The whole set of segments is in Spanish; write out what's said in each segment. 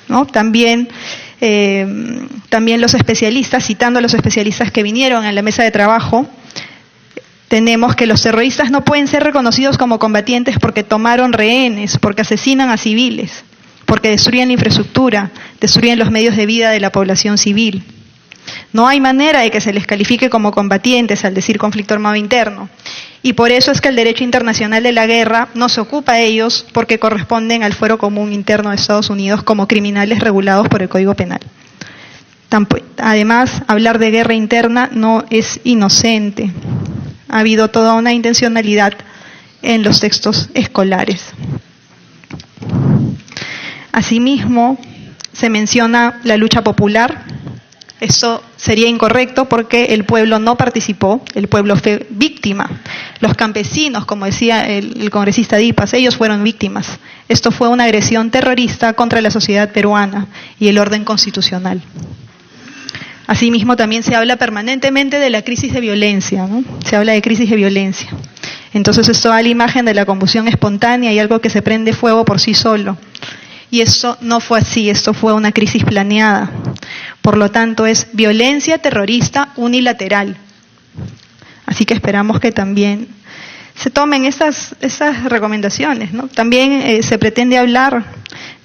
¿no? También los especialistas, citando a los especialistas que vinieron en la mesa de trabajo, tenemos que los terroristas no pueden ser reconocidos como combatientes porque tomaron rehenes, porque asesinan a civiles, porque destruyen la infraestructura, destruyen los medios de vida de la población civil. No hay manera de que se les califique como combatientes al decir conflicto armado interno. Y por eso es que el derecho internacional de la guerra no se ocupa de ellos porque corresponden al fuero común interno de Estados Unidos como criminales regulados por el Código Penal. Además, hablar de guerra interna no es inocente. Ha habido toda una intencionalidad en los textos escolares. Asimismo, se menciona la lucha popular. Eso sería incorrecto porque el pueblo no participó, el pueblo fue víctima. Los campesinos, como decía el congresista Dipas, ellos fueron víctimas. Esto fue una agresión terrorista contra la sociedad peruana y el orden constitucional. Asimismo, también se habla permanentemente de la crisis de violencia, ¿no? Se habla de crisis de violencia. Entonces esto da la imagen de la combustión espontánea y algo que se prende fuego por sí solo. Y esto no fue así, esto fue una crisis planeada. Por lo tanto, es violencia terrorista unilateral. Así que esperamos que también se tomen esas recomendaciones, ¿no? También se pretende hablar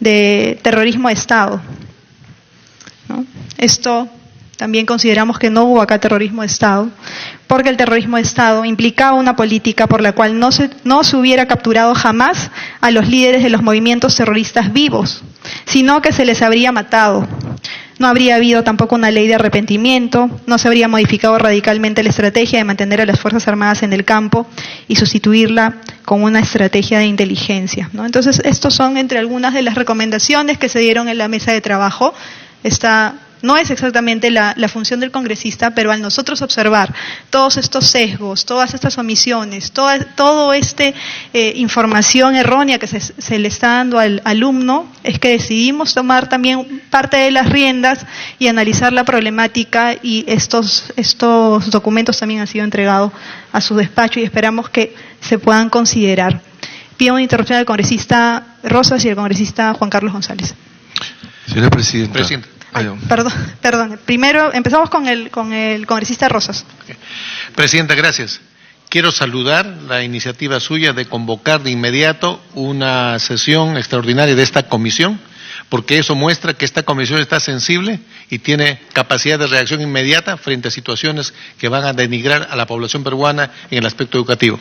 de terrorismo de Estado, ¿no? Esto también consideramos que no hubo acá terrorismo de Estado, porque el terrorismo de Estado implicaba una política por la cual no se hubiera capturado jamás a los líderes de los movimientos terroristas vivos, sino que se les habría matado. No habría habido tampoco una ley de arrepentimiento, no se habría modificado radicalmente la estrategia de mantener a las Fuerzas Armadas en el campo y sustituirla con una estrategia de inteligencia, ¿no? Entonces, estos son entre algunas de las recomendaciones que se dieron en la mesa de trabajo. No es exactamente la función del congresista, pero al nosotros observar todos estos sesgos, todas estas omisiones, toda esta información errónea que se le está dando al alumno, es que decidimos tomar también parte de las riendas y analizar la problemática, y estos documentos también han sido entregados a su despacho y esperamos que se puedan considerar. Pido una interrupción al congresista Rosas y al congresista Juan Carlos González. Señora Presidenta. Perdón. Primero empezamos con el congresista Rosas. Presidenta, gracias. Quiero saludar la iniciativa suya de convocar de inmediato una sesión extraordinaria de esta comisión, porque eso muestra que esta comisión está sensible y tiene capacidad de reacción inmediata frente a situaciones que van a denigrar a la población peruana en el aspecto educativo.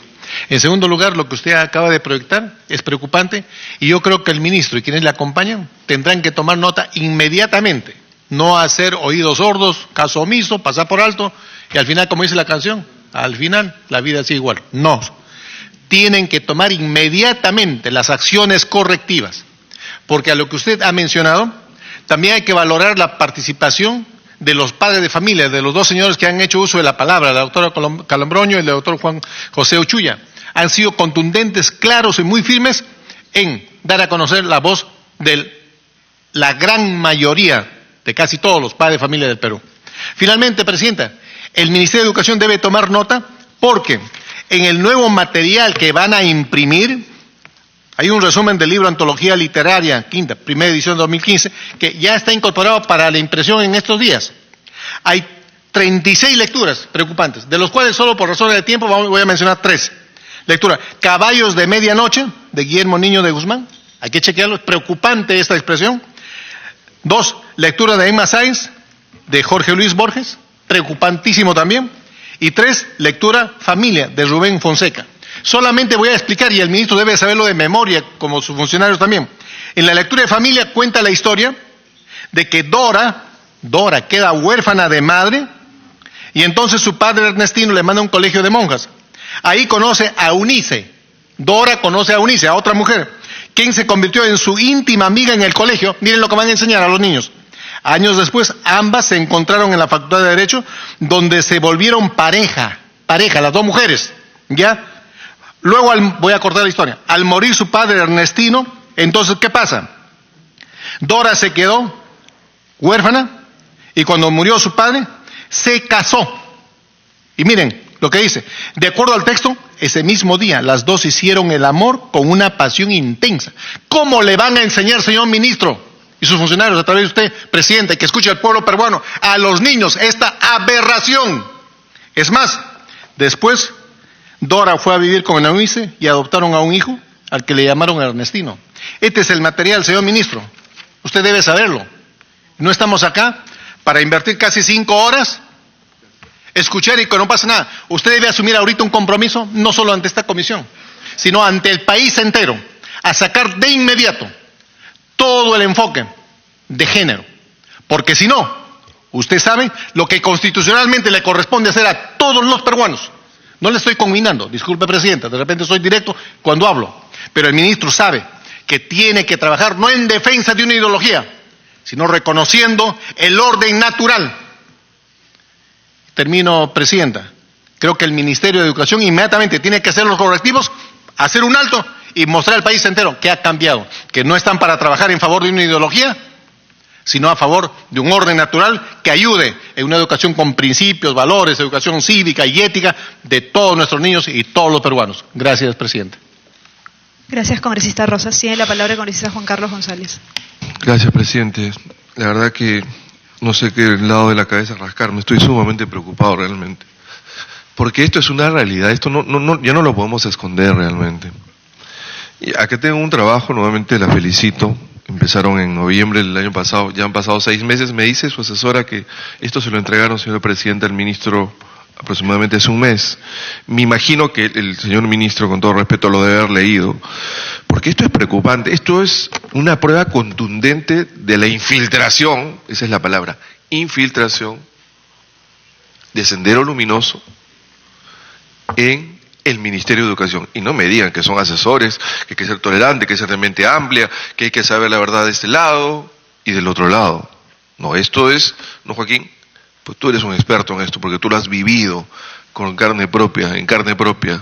En segundo lugar, lo que usted acaba de proyectar es preocupante y yo creo que el ministro y quienes le acompañan tendrán que tomar nota inmediatamente, no hacer oídos sordos, caso omiso, pasar por alto y al final, como dice la canción, al final la vida sigue igual. No, tienen que tomar inmediatamente las acciones correctivas, porque a lo que usted ha mencionado, también hay que valorar la participación de los padres de familia, de los dos señores que han hecho uso de la palabra, la doctora Calambroño y el doctor Juan José Uchuya. Han sido contundentes, claros y muy firmes en dar a conocer la voz de la gran mayoría, de casi todos los padres de familia del Perú. Finalmente, Presidenta, el Ministerio de Educación debe tomar nota porque en el nuevo material que van a imprimir, hay un resumen del libro Antología Literaria, primera edición de 2015, que ya está incorporado para la impresión en estos días. Hay 36 lecturas preocupantes, de los cuales solo por razones de tiempo voy a mencionar 3. Lectura, Caballos de Medianoche, de Guillermo Niño de Guzmán. Hay que chequearlo, es preocupante esta expresión. 2, lectura de Emma Sáenz, de Jorge Luis Borges, preocupantísimo también. Y 3, lectura Familia, de Rubén Fonseca. Solamente voy a explicar, y el ministro debe saberlo de memoria, como sus funcionarios también. En la lectura de Familia cuenta la historia de que Dora queda huérfana de madre, y entonces su padre Ernestino le manda a un colegio de monjas. Ahí conoce a Eunice. Dora conoce a Eunice, a otra mujer, quien se convirtió en su íntima amiga en el colegio. Miren lo que van a enseñar a los niños. Años después, ambas se encontraron en la Facultad de Derecho, donde se volvieron pareja, las dos mujeres, ¿ya? Luego, voy a cortar la historia, al morir su padre Ernestino, entonces, ¿qué pasa? Dora se quedó huérfana, y cuando murió su padre, se casó. Y miren lo que dice, de acuerdo al texto, ese mismo día las dos hicieron el amor con una pasión intensa. ¿Cómo le van a enseñar, señor ministro, y sus funcionarios, a través de usted, presidente, que escuche al pueblo peruano, a los niños, esta aberración. Es más, después Dora fue a vivir con Eunice y adoptaron a un hijo al que le llamaron Ernestino. Este es el material, señor ministro. Usted debe saberlo. No estamos acá para invertir casi 5 horas, escuchar y que no pase nada. Usted debe asumir ahorita un compromiso, no solo ante esta comisión, sino ante el país entero, a sacar de inmediato todo el enfoque de género. Porque si no, usted sabe lo que constitucionalmente le corresponde hacer a todos los peruanos. No le estoy conminando, disculpe, presidenta, de repente soy directo cuando hablo, pero el ministro sabe que tiene que trabajar no en defensa de una ideología, sino reconociendo el orden natural. Termino, presidenta. Creo que el Ministerio de Educación inmediatamente tiene que hacer los correctivos, hacer un alto y mostrar al país entero que ha cambiado, que no están para trabajar en favor de una ideología, sino a favor de un orden natural que ayude en una educación con principios, valores, educación cívica y ética de todos nuestros niños y todos los peruanos. Gracias, presidente. Gracias, congresista Rosas. Tiene la palabra el congresista Juan Carlos González. Gracias, presidente. La verdad que no sé qué lado de la cabeza rascarme. Estoy sumamente preocupado realmente. Porque esto es una realidad. Esto ya no lo podemos esconder realmente. Y acá tengo un trabajo, nuevamente la felicito. Empezaron en noviembre del año pasado, ya han pasado 6 meses. Me dice su asesora que esto se lo entregaron, señor presidente, al ministro aproximadamente hace un mes. Me imagino que el señor ministro, con todo respeto, lo debe haber leído, porque esto es preocupante. Esto es una prueba contundente de la infiltración, esa es la palabra, infiltración de Sendero Luminoso en el Ministerio de Educación. Y no me digan que son asesores, que hay que ser tolerante, que hay que ser de mente amplia, que hay que saber la verdad de este lado y del otro lado. No, esto es, no, Joaquín, pues tú eres un experto en esto, porque tú lo has vivido en carne propia,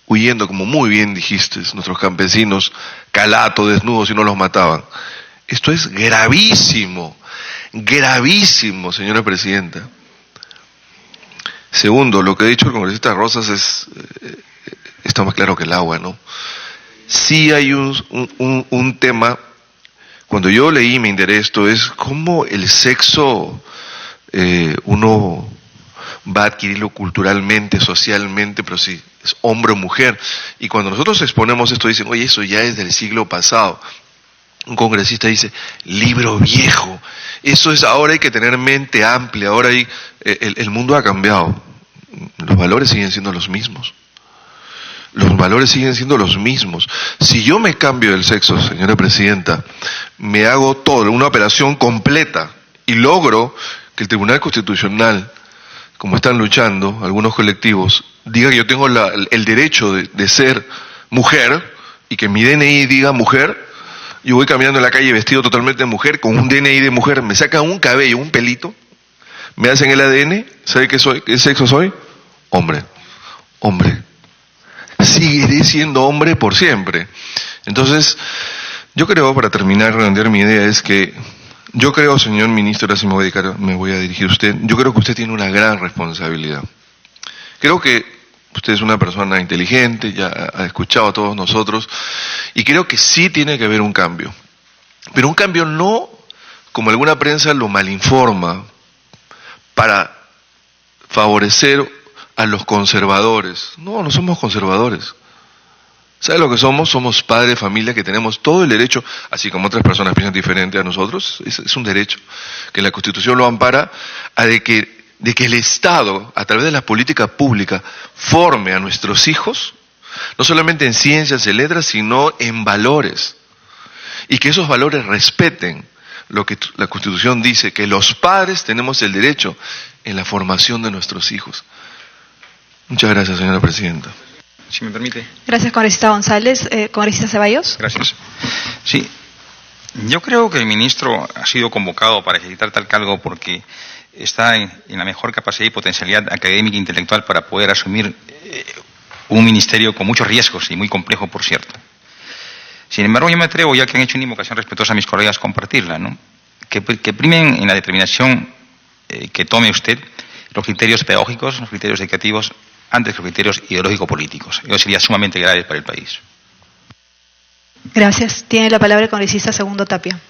huyendo, como muy bien dijiste, nuestros campesinos, calato, desnudos, y no los mataban. Esto es gravísimo, gravísimo, señora presidenta. Segundo, lo que ha dicho el congresista Rosas está más claro que el agua, ¿no? Sí hay un tema, cuando yo leí y me enteré esto, es cómo el sexo uno va a adquirirlo culturalmente, socialmente, pero sí, es hombre o mujer. Y cuando nosotros exponemos esto, dicen, oye, eso ya es del siglo pasado. Un congresista dice, libro viejo. Eso es, ahora hay que tener mente amplia, ahora el mundo ha cambiado. Los valores siguen siendo los mismos. Los valores siguen siendo los mismos. Si yo me cambio del sexo, señora presidenta, me hago todo, una operación completa, y logro que el Tribunal Constitucional, como están luchando algunos colectivos, diga que yo tengo el derecho de ser mujer, y que mi DNI diga mujer. Yo voy caminando en la calle vestido totalmente de mujer, con un DNI de mujer, me sacan un cabello, un pelito, me hacen el ADN, ¿sabe qué soy? ¿Qué sexo soy? Hombre. Hombre. Seguiré siendo hombre por siempre. Entonces, yo creo, para terminar, redondear mi idea, es que yo creo, señor ministro, ahora sí me voy a dirigir a usted, yo creo que usted tiene una gran responsabilidad. Creo que usted es una persona inteligente, ya ha escuchado a todos nosotros, y creo que sí tiene que haber un cambio. Pero un cambio no, como alguna prensa lo malinforma, para favorecer a los conservadores. No, no somos conservadores. ¿Sabe lo que somos? Somos padres de familia que tenemos todo el derecho, así como otras personas piensan diferente a nosotros, es un derecho, que la Constitución lo ampara, de que el Estado, a través de la política pública, forme a nuestros hijos, no solamente en ciencias y letras, sino en valores. Y que esos valores respeten lo que la Constitución dice, que los padres tenemos el derecho en la formación de nuestros hijos. Muchas gracias, señora presidenta. Si me permite. Gracias, congresista González. Congresista Ceballos. Gracias. Sí, yo creo que el ministro ha sido convocado para ejercitar tal cargo porque está en la mejor capacidad y potencialidad académica e intelectual para poder asumir un ministerio con muchos riesgos y muy complejo, por cierto. Sin embargo, yo me atrevo, ya que han hecho una invocación respetuosa a mis colegas, compartirla, ¿no? Que primen en la determinación que tome usted los criterios pedagógicos, los criterios educativos, antes que los criterios ideológico-políticos. Eso sería sumamente grave para el país. Gracias. Tiene la palabra el congresista Segundo Tapia.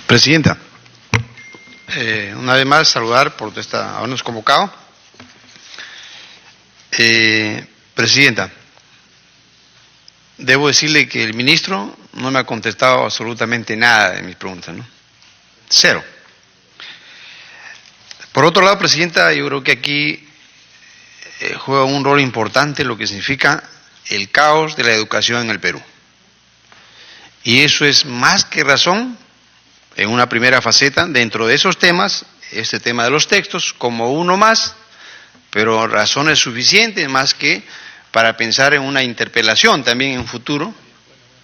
Presidenta, una vez más saludar por habernos convocado. Presidenta, debo decirle que el ministro no me ha contestado absolutamente nada de mis preguntas, ¿no? Cero. Por otro lado, Presidenta, yo creo que aquí juega un rol importante lo que significa el caos de la educación en el Perú. Y eso es más que razón, en una primera faceta, dentro de esos temas, este tema de los textos, como uno más, pero razones suficientes más que para pensar en una interpelación también en un futuro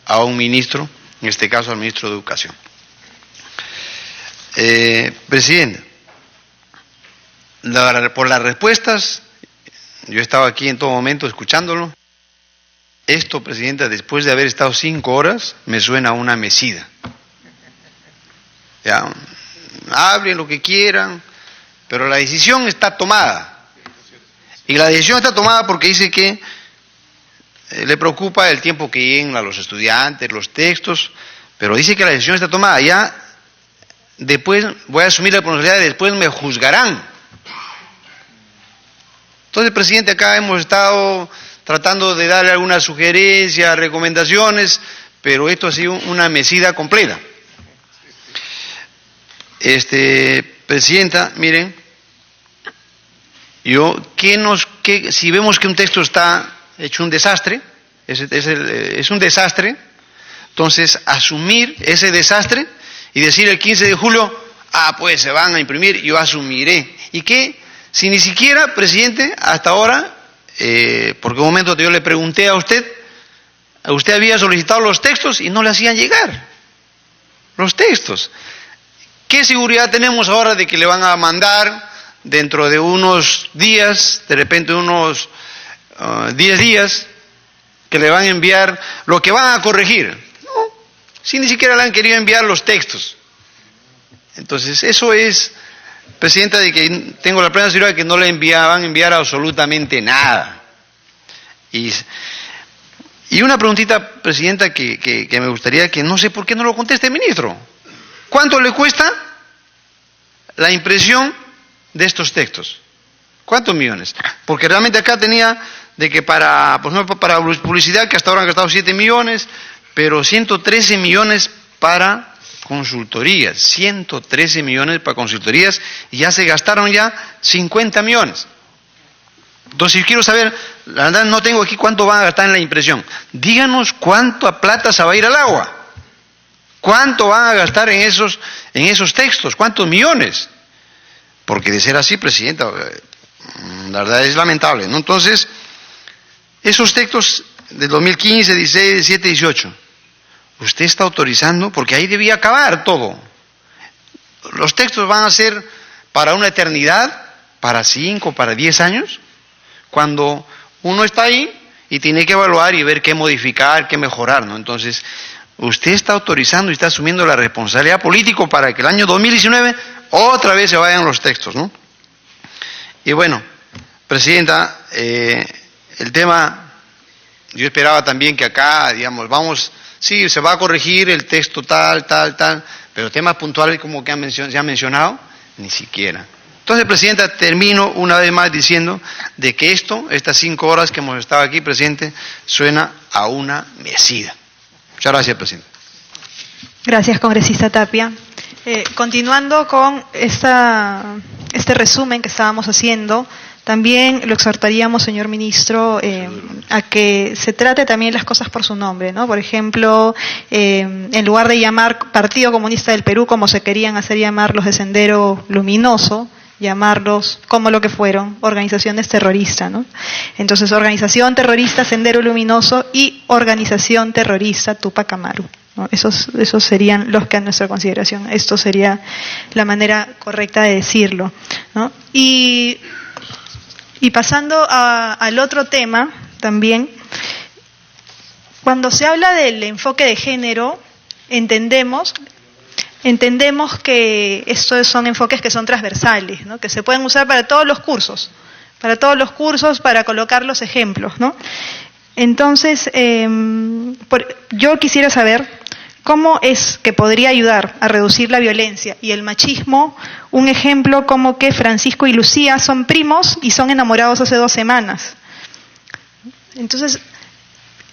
a un ministro, en este caso al ministro de Educación. Presidente, por las respuestas, yo he estado aquí en todo momento escuchándolo. Esto, Presidenta, después de haber estado 5 horas, me suena a una mesida. Ya, hablen lo que quieran, pero la decisión está tomada. Y la decisión está tomada porque dice que le preocupa el tiempo que lleguen a los estudiantes, los textos, pero dice que la decisión está tomada. Ya después voy a asumir la responsabilidad y después me juzgarán. Entonces, Presidente, acá hemos estado tratando de darle algunas sugerencias, recomendaciones, pero esto ha sido una mesida completa. Presidenta, miren, si vemos que un texto está hecho un desastre, es un desastre, entonces asumir ese desastre y decir el 15 de julio, pues se van a imprimir, yo asumiré. ¿Y qué? Si ni siquiera, Presidente, hasta ahora, porque un momento yo le pregunté a usted había solicitado los textos y no le hacían llegar los textos. ¿Qué seguridad tenemos ahora de que le van a mandar dentro de unos días, de repente unos 10 días, que le van a enviar lo que van a corregir? No, si ni siquiera le han querido enviar los textos. Entonces, eso es, Presidenta, de que tengo la plena seguridad de que no le van a enviar absolutamente nada. Y una preguntita, Presidenta, que me gustaría que no sé por qué no lo conteste el ministro. ¿Cuánto le cuesta la impresión de estos textos? ¿Cuántos millones? Porque realmente acá tenía de que por ejemplo, para publicidad, que hasta ahora han gastado 7 millones, pero 113 millones para consultorías, 113 millones para consultorías, y ya se gastaron ya 50 millones. Entonces, yo quiero saber, la verdad no tengo aquí cuánto van a gastar en la impresión. Díganos cuánta plata se va a ir al agua. ¿Cuánto van a gastar en esos textos? ¿Cuántos millones? Porque de ser así, Presidenta, la verdad es lamentable, ¿no? Entonces, esos textos del 2015, 16, 17, 18, usted está autorizando, porque ahí debía acabar todo. Los textos van a ser para una eternidad, para 5, para 10 años, cuando uno está ahí y tiene que evaluar y ver qué modificar, qué mejorar, ¿no? Entonces, usted está autorizando y está asumiendo la responsabilidad política para que el año 2019 otra vez se vayan los textos, ¿no? Y bueno, Presidenta, el tema, yo esperaba también que acá, digamos, sí, se va a corregir el texto tal, pero temas puntuales como que se han mencionado, ni siquiera. Entonces, Presidenta, termino una vez más diciendo de que estas 5 horas que hemos estado aquí, Presidente, suena a una mesida. Muchas gracias, Presidente. Gracias, congresista Tapia. Continuando con este resumen que estábamos haciendo, también lo exhortaríamos, señor ministro, a que se trate también las cosas por su nombre, ¿no? Por ejemplo, en lugar de llamar Partido Comunista del Perú, como se querían hacer llamar los de Sendero Luminoso, llamarlos como lo que fueron, organizaciones terroristas, ¿no? Entonces, organización terrorista Sendero Luminoso y organización terrorista Tupac Amaru, ¿no? Esos serían los que a nuestra consideración, esto sería la manera correcta de decirlo, ¿no? Y pasando al otro tema también, cuando se habla del enfoque de género, entendemos que estos son enfoques que son transversales, ¿no? Que se pueden usar para todos los cursos, para colocar los ejemplos, ¿no? Entonces, yo quisiera saber ¿Cómo es que podría ayudar a reducir la violencia y el machismo? Un ejemplo como que Francisco y Lucía son primos y son enamorados hace 2 semanas. Entonces,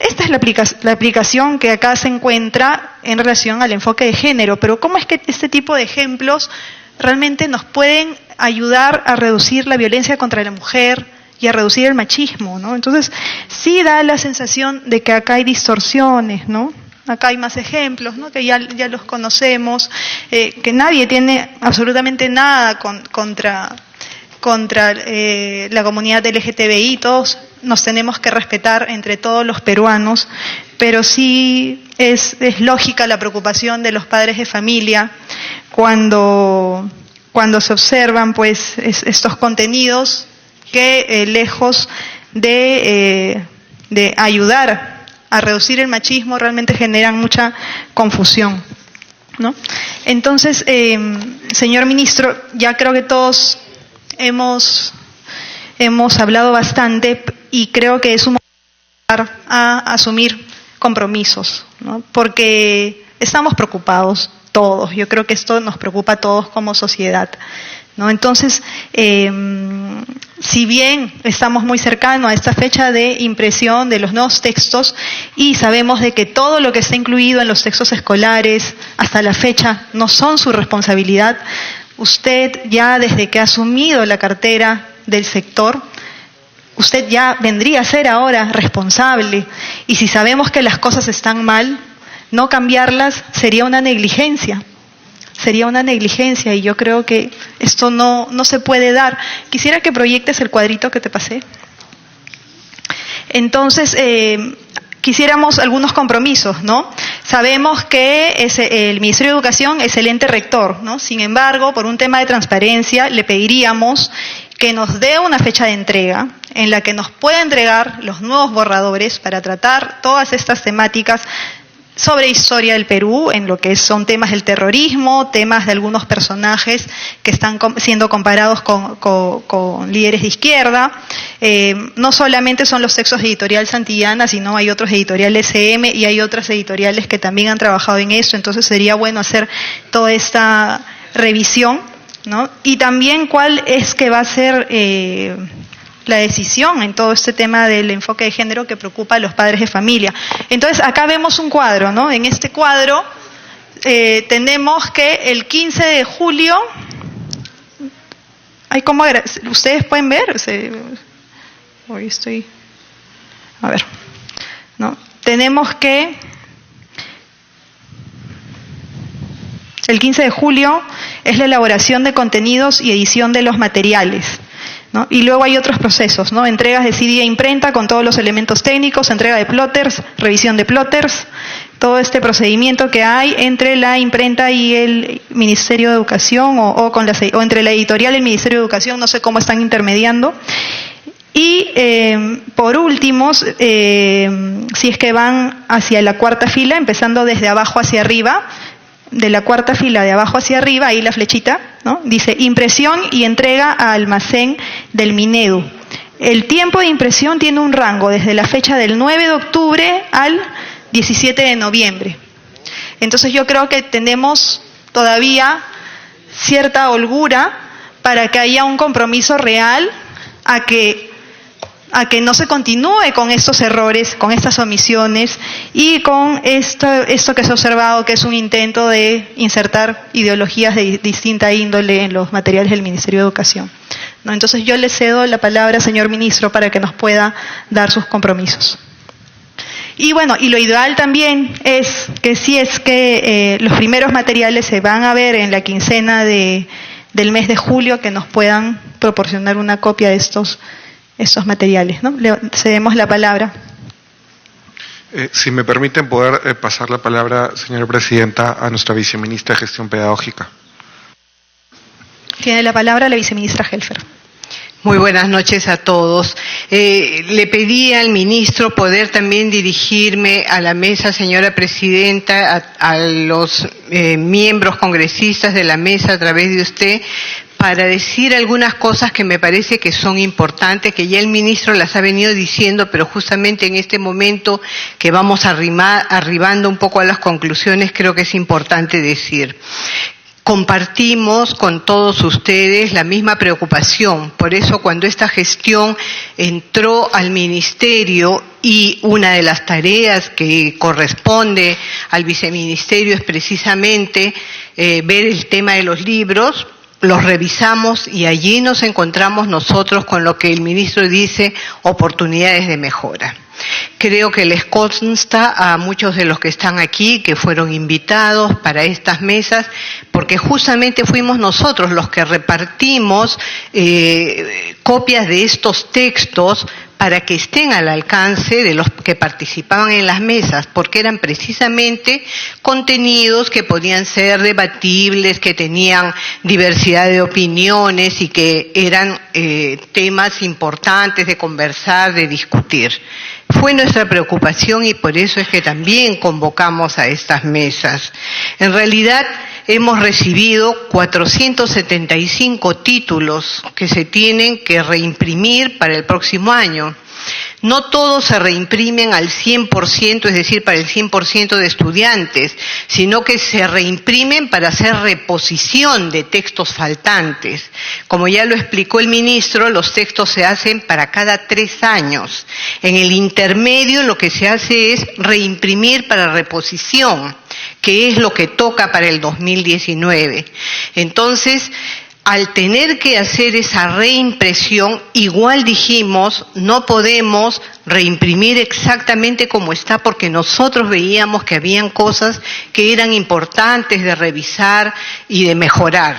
esta es la aplicación que acá se encuentra en relación al enfoque de género, pero ¿cómo es que este tipo de ejemplos realmente nos pueden ayudar a reducir la violencia contra la mujer y a reducir el machismo, ¿no? Entonces, sí da la sensación de que acá hay distorsiones, ¿no? Acá hay más ejemplos, ¿no? Que ya los conocemos, que nadie tiene absolutamente nada contra la comunidad LGTBI, todos nos tenemos que respetar entre todos los peruanos, pero sí es lógica la preocupación de los padres de familia cuando se observan pues estos contenidos que lejos de ayudar a reducir el machismo realmente generan mucha confusión, ¿no? Entonces, señor ministro, ya creo que todos hemos hablado bastante y creo que es un momento a asumir compromisos, ¿no? Porque estamos preocupados todos, yo creo que esto nos preocupa a todos como sociedad, ¿no? Entonces, si bien estamos muy cercanos a esta fecha de impresión de los nuevos textos y sabemos de que todo lo que está incluido en los textos escolares hasta la fecha no son su responsabilidad, usted ya desde que ha asumido la cartera del sector, usted ya vendría a ser ahora responsable, y si sabemos que las cosas están mal, no cambiarlas sería una negligencia. Y yo creo que esto no se puede dar. Quisiera que proyectes el cuadrito que te pasé. Entonces, quisiéramos algunos compromisos, ¿no? Sabemos que el Ministerio de Educación es el ente rector, ¿no? Sin embargo, por un tema de transparencia, le pediríamos que nos dé una fecha de entrega en la que nos pueda entregar los nuevos borradores para tratar todas estas temáticas sobre historia del Perú, en lo que son temas del terrorismo, temas de algunos personajes que están siendo comparados con líderes de izquierda. No solamente son los textos de Editorial Santillana, sino hay otros editoriales EM y hay otras editoriales que también han trabajado en eso, entonces sería bueno hacer toda esta revisión, ¿no? Y también cuál es que va a ser la decisión en todo este tema del enfoque de género que preocupa a los padres de familia. Entonces, acá vemos un cuadro, ¿no? En este cuadro tenemos que el 15 de julio, ustedes pueden ver, hoy estoy, a ver, ¿no? Tenemos que el 15 de julio es la elaboración de contenidos y edición de los materiales, ¿no? Y luego hay otros procesos, ¿no? Entregas de CD e imprenta con todos los elementos técnicos, entrega de plotters, revisión de plotters, todo este procedimiento que hay entre la imprenta y el Ministerio de Educación o entre la editorial y el Ministerio de Educación, no sé cómo están intermediando. Y por último, si es que van hacia la cuarta fila, empezando desde abajo hacia arriba, de la cuarta fila de abajo hacia arriba, ahí la flechita, ¿no? Dice impresión y entrega a almacén del Minedu. El tiempo de impresión tiene un rango desde la fecha del 9 de octubre al 17 de noviembre. Entonces yo creo que tenemos todavía cierta holgura para que haya un compromiso real a que no se continúe con estos errores, con estas omisiones y con esto que se ha observado que es un intento de insertar ideologías de distinta índole en los materiales del Ministerio de Educación, ¿no? Entonces yo le cedo la palabra, señor ministro, para que nos pueda dar sus compromisos. Y bueno, y lo ideal también es que si es que los primeros materiales se van a ver en la quincena del mes de julio, que nos puedan proporcionar una copia de estos materiales, ¿no? Le cedemos la palabra. Si me permiten poder pasar la palabra, señora presidenta, a nuestra viceministra de Gestión Pedagógica. Tiene la palabra la viceministra Helfer. Muy buenas noches a todos. Le pedí al ministro poder también dirigirme a la mesa, señora presidenta, a los miembros congresistas de la mesa a través de usted, para decir algunas cosas que me parece que son importantes, que ya el ministro las ha venido diciendo, pero justamente en este momento que vamos arribando un poco a las conclusiones, creo que es importante decir. Compartimos con todos ustedes la misma preocupación. Por eso, cuando esta gestión entró al ministerio y una de las tareas que corresponde al viceministerio es precisamente ver el tema de los libros, los revisamos y allí nos encontramos nosotros con lo que el ministro dice, oportunidades de mejora. Creo que les consta a muchos de los que están aquí, que fueron invitados para estas mesas, porque justamente fuimos nosotros los que repartimos copias de estos textos para que estén al alcance de los que participaban en las mesas, porque eran precisamente contenidos que podían ser debatibles, que tenían diversidad de opiniones y que eran temas importantes de conversar, de discutir. Fue nuestra preocupación y por eso es que también convocamos a estas mesas. En realidad, hemos recibido 475 títulos que se tienen que reimprimir para el próximo año. No todos se reimprimen al 100%, es decir, para el 100% de estudiantes, sino que se reimprimen para hacer reposición de textos faltantes. Como ya lo explicó el ministro, los textos se hacen para cada 3 años. En el intermedio lo que se hace es reimprimir para reposición, que es lo que toca para el 2019. Entonces, al tener que hacer esa reimpresión, igual dijimos, no podemos reimprimir exactamente como está, porque nosotros veíamos que habían cosas que eran importantes de revisar y de mejorar.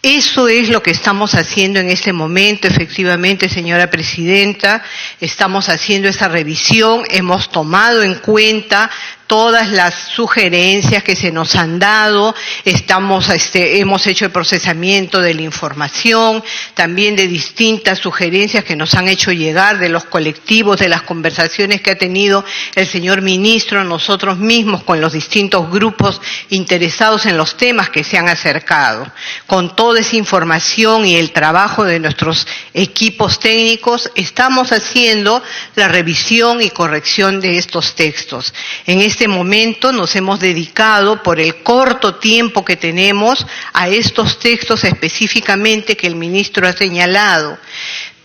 Eso es lo que estamos haciendo en este momento, efectivamente, señora presidenta. Estamos haciendo esa revisión, hemos tomado en cuenta todas las sugerencias que se nos han dado, hemos hecho el procesamiento de la información, también de distintas sugerencias que nos han hecho llegar de los colectivos, de las conversaciones que ha tenido el señor ministro, nosotros mismos con los distintos grupos interesados en los temas que se han acercado. Con toda esa información y el trabajo de nuestros equipos técnicos, estamos haciendo la revisión y corrección de estos textos. En este momento nos hemos dedicado, por el corto tiempo que tenemos, a estos textos específicamente que el ministro ha señalado.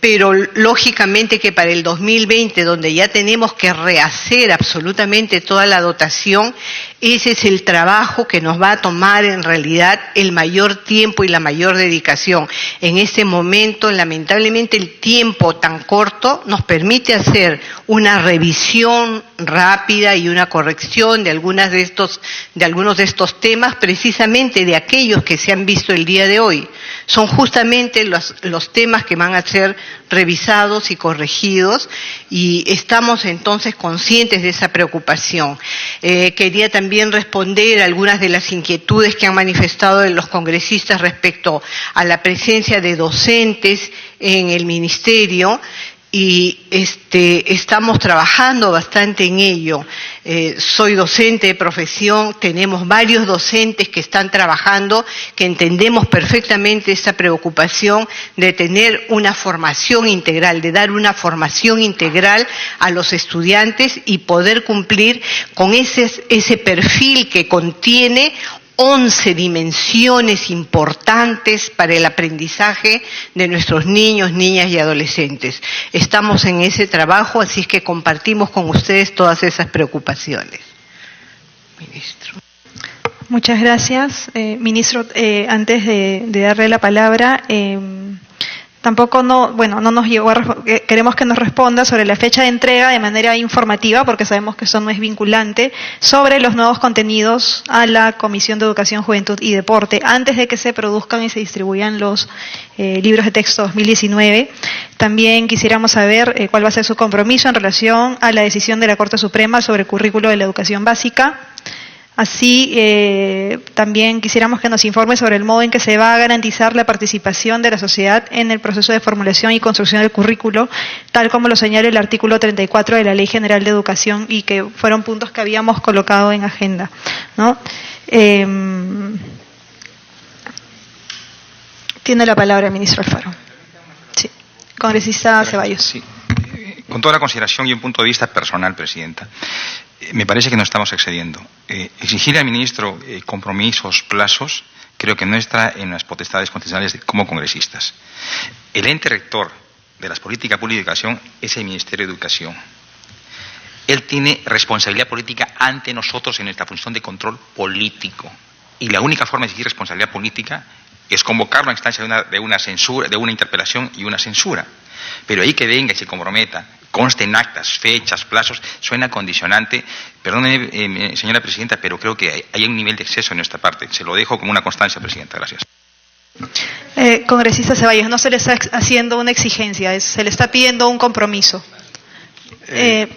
Pero lógicamente que para el 2020, donde ya tenemos que rehacer absolutamente toda la dotación, ese es el trabajo que nos va a tomar en realidad el mayor tiempo y la mayor dedicación. En este momento, lamentablemente, el tiempo tan corto nos permite hacer una revisión rápida y una corrección de algunos de estos temas, precisamente de aquellos que se han visto el día de hoy. Son justamente los temas que van a ser revisados y corregidos, y estamos entonces conscientes de esa preocupación. Quería también responder a algunas de las inquietudes que han manifestado los congresistas respecto a la presencia de docentes en el ministerio. Y estamos trabajando bastante en ello. Soy docente de profesión, tenemos varios docentes que están trabajando, que entendemos perfectamente esta preocupación de tener una formación integral, de dar una formación integral a los estudiantes y poder cumplir con ese perfil que contiene 11 dimensiones importantes para el aprendizaje de nuestros niños, niñas y adolescentes. Estamos en ese trabajo, así es que compartimos con ustedes todas esas preocupaciones. Ministro. Muchas gracias. Ministro, antes de darle la palabra, tampoco no nos llegó queremos que nos responda sobre la fecha de entrega de manera informativa, porque sabemos que eso no es vinculante, sobre los nuevos contenidos a la Comisión de Educación, Juventud y Deporte, antes de que se produzcan y se distribuyan los libros de texto 2019. También quisiéramos saber cuál va a ser su compromiso en relación a la decisión de la Corte Suprema sobre el currículo de la educación básica. Así, también quisiéramos que nos informe sobre el modo en que se va a garantizar la participación de la sociedad en el proceso de formulación y construcción del currículo, tal como lo señala el artículo 34 de la Ley General de Educación, y que fueron puntos que habíamos colocado en agenda, ¿no? Tiene la palabra el ministro Alfaro. Sí. Congresista Ceballos. Sí. Con toda la consideración y un punto de vista personal, Presidenta, me parece que nos estamos excediendo. Exigir al ministro compromisos, plazos, creo que no está en las potestades constitucionales como congresistas. El ente rector de las políticas públicas de educación es el Ministerio de Educación. Él tiene responsabilidad política ante nosotros en nuestra función de control político. Y la única forma de exigir responsabilidad política es convocarlo a instancia de una censura, de una interpelación y una censura. Pero ahí que venga y se comprometa, conste en actas, fechas, plazos, suena condicionante. Perdóneme, señora Presidenta, pero creo que hay un nivel de exceso en nuestra parte. Se lo dejo como una constancia, Presidenta. Gracias. Congresista Ceballos, no se le está haciendo una exigencia, se le está pidiendo un compromiso.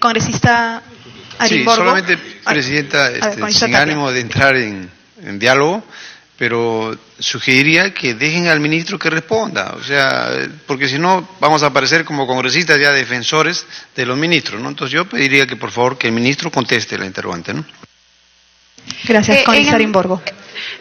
Congresista Arimborgo. Sí, solamente, Presidenta, sin ánimo de entrar en diálogo, pero sugeriría que dejen al ministro que responda, o sea, porque si no vamos a aparecer como congresistas ya defensores de los ministros, ¿no? Entonces yo pediría que por favor que el ministro conteste la interrogante, ¿no? Gracias, congresista Arimborgo.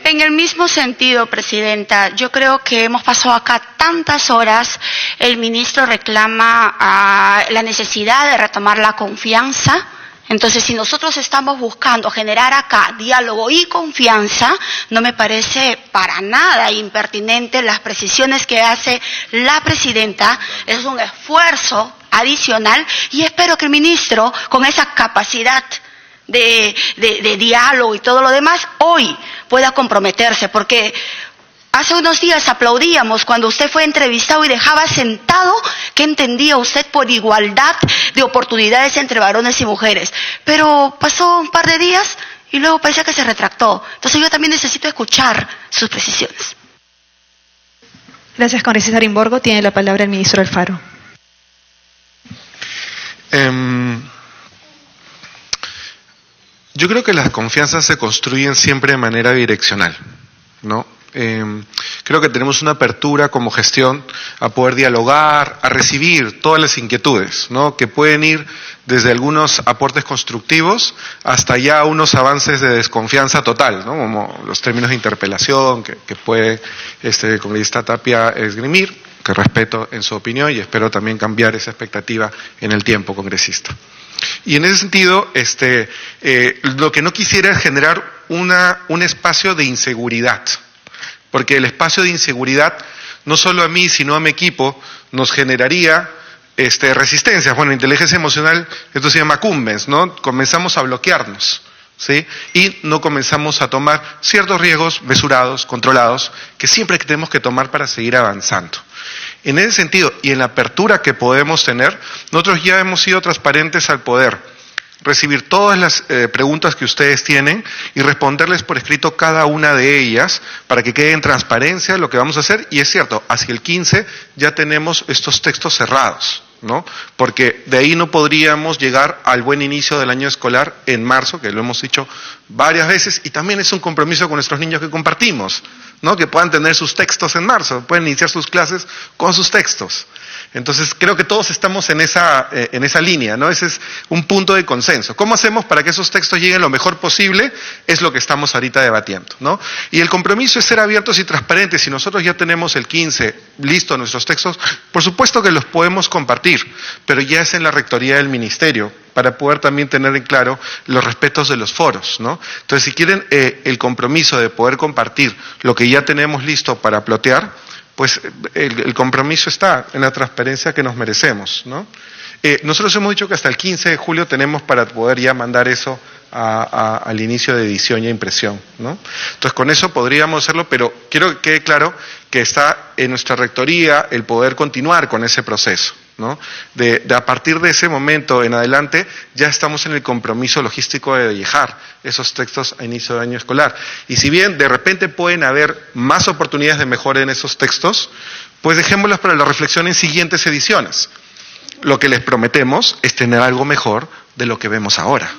En el mismo sentido, Presidenta, yo creo que hemos pasado acá tantas horas, el ministro reclama la necesidad de retomar la confianza. Entonces, si nosotros estamos buscando generar acá diálogo y confianza, no me parece para nada impertinente las precisiones que hace la Presidenta. Es un esfuerzo adicional y espero que el ministro, con esa capacidad de diálogo y todo lo demás, hoy pueda comprometerse, porque hace unos días aplaudíamos cuando usted fue entrevistado y dejaba sentado que entendía usted por igualdad de oportunidades entre varones y mujeres. Pero pasó un par de días y luego parece que se retractó. Entonces yo también necesito escuchar sus precisiones. Gracias, congresista Arimborgo. Tiene la palabra el ministro Alfaro. Yo creo que las confianzas se construyen siempre de manera direccional, ¿no? Creo que tenemos una apertura como gestión a poder dialogar, a recibir todas las inquietudes, ¿no? Que pueden ir desde algunos aportes constructivos hasta ya unos avances de desconfianza total, ¿no? Como los términos de interpelación que puede el congresista Tapia esgrimir, que respeto en su opinión y espero también cambiar esa expectativa en el tiempo, congresista. Y en ese sentido, lo que no quisiera es generar un espacio de inseguridad, porque el espacio de inseguridad, no solo a mí, sino a mi equipo, nos generaría resistencias. Bueno, inteligencia emocional, esto se llama cumbens, ¿no? Comenzamos a bloquearnos, ¿sí? Y no comenzamos a tomar ciertos riesgos mesurados, controlados, que siempre tenemos que tomar para seguir avanzando. En ese sentido, y en la apertura que podemos tener, nosotros ya hemos sido transparentes al poder recibir todas las preguntas que ustedes tienen y responderles por escrito cada una de ellas para que quede en transparencia lo que vamos a hacer. Y es cierto, hacia el 15 ya tenemos estos textos cerrados, ¿no? Porque de ahí no podríamos llegar al buen inicio del año escolar en marzo, que lo hemos dicho varias veces, y también es un compromiso con nuestros niños que compartimos, ¿no? Que puedan tener sus textos en marzo, pueden iniciar sus clases con sus textos. Entonces creo que todos estamos en esa línea, ¿no? Ese es un punto de consenso. ¿Cómo hacemos para que esos textos lleguen lo mejor posible? Es lo que estamos ahorita debatiendo, ¿no? Y el compromiso es ser abiertos y transparentes. Si nosotros ya tenemos el 15 listo nuestros textos, por supuesto que los podemos compartir, pero ya es en la rectoría del ministerio, para poder también tener en claro los respetos de los foros, ¿no? Entonces, si quieren el compromiso de poder compartir lo que ya tenemos listo para plotear, pues el compromiso está en la transparencia que nos merecemos, ¿no? Nosotros hemos dicho que hasta el 15 de julio tenemos para poder ya mandar eso al inicio de edición y impresión, ¿no? Entonces con eso podríamos hacerlo, pero quiero que quede claro que está en nuestra rectoría el poder continuar con ese proceso, ¿no? De a partir de ese momento en adelante ya estamos en el compromiso logístico de dejar esos textos a inicio de año escolar. Y si bien de repente pueden haber más oportunidades de mejora en esos textos, pues dejémoslas para la reflexión en siguientes ediciones. Lo que les prometemos es tener algo mejor de lo que vemos ahora.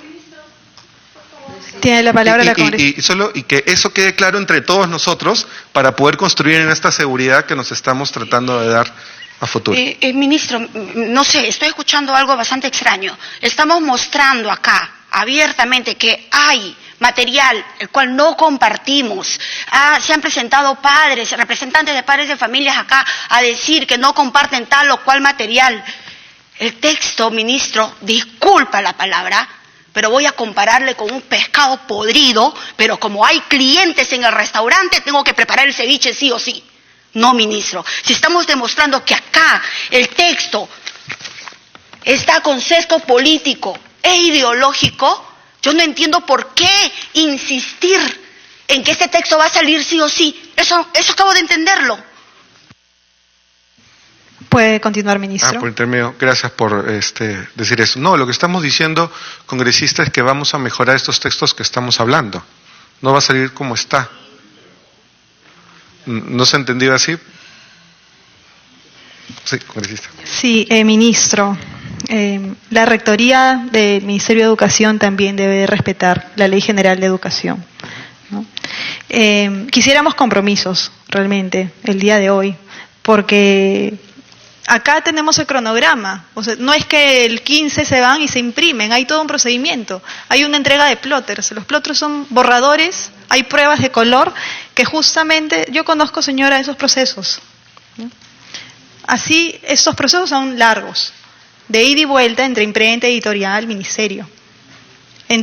Tiene la palabra la congresista. Y que eso quede claro entre todos nosotros para poder construir en esta seguridad que nos estamos tratando de dar a futuro. Ministro, no sé, estoy escuchando algo bastante extraño. Estamos mostrando acá abiertamente que hay material, el cual no compartimos. Se han presentado padres, representantes de padres de familias acá a decir que no comparten tal o cual material. El texto, ministro, disculpa la palabra, pero voy a compararle con un pescado podrido, pero como hay clientes en el restaurante, tengo que preparar el ceviche sí o sí. No, ministro, si estamos demostrando que acá el texto está con sesgo político e ideológico, yo no entiendo por qué insistir en que este texto va a salir sí o sí. Eso acabo de entenderlo. Puede continuar, ministro. Por intermedio, gracias por decir eso. No, lo que estamos diciendo, congresista, es que vamos a mejorar estos textos que estamos hablando. No va a salir como está. ¿No se ha entendido así? Sí, congresista. Sí, ministro. La Rectoría del Ministerio de Educación también debe respetar la Ley General de Educación, ¿no? Quisiéramos compromisos, realmente, el día de hoy, porque acá tenemos el cronograma. O sea, no es que el 15 se van y se imprimen, hay todo un procedimiento. Hay una entrega de plotters. Los plotters son borradores, hay pruebas de color, que justamente, yo conozco, señora, esos procesos, ¿no? Así, estos procesos son largos, de ida y vuelta entre imprenta, editorial, ministerio.